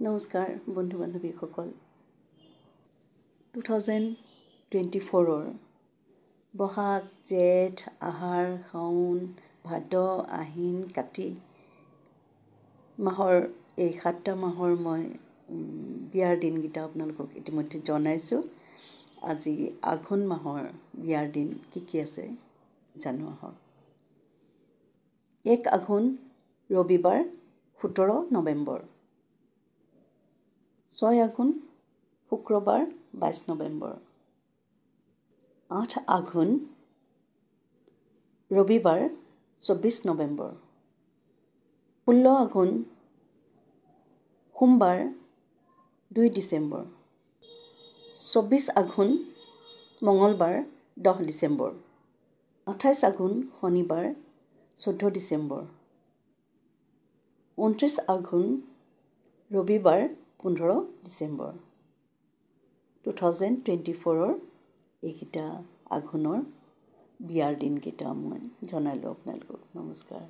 নমস্কাৰ বন্ধু বান্ধৱীসকল 2024 বহাগ জেঠ আহাৰ শাওণ ভাদ আহিন কাতি মাহৰ এই 7টা মাহৰ মই বিয়াৰ দিনকেইটা আপোনালোকক ইতিমধ্যে জনাইছোঁ। আজি আঘোণ মাহৰ বিয়াৰ দিন কি আছে জানো আহক। 1 আঘোণ ৰবিবাৰ 17 নৱেম্বৰ, 6 আঘোণ শুক্ৰবাৰ 22 নৱেম্বৰ, 8 আঘোণ ৰবিবাৰ 24 নৱেম্বৰ, 16 আঘোণ সোমবাৰ 2 ডিচেম্বৰ, 24 আঘোণ মঙলবাৰ 10 ডিচেম্বৰ, 28 আঘোণ শনিবাৰ 14 ডিচেম্বৰ, 29 আঘোণ ৰবিবাৰ 15 ডিচেম্বৰ। 2024 এইকেইটা আঘোণৰ বিয়াৰ দিনকেইটা মই জনালোঁ আপোনালোকক। নমস্কাৰ।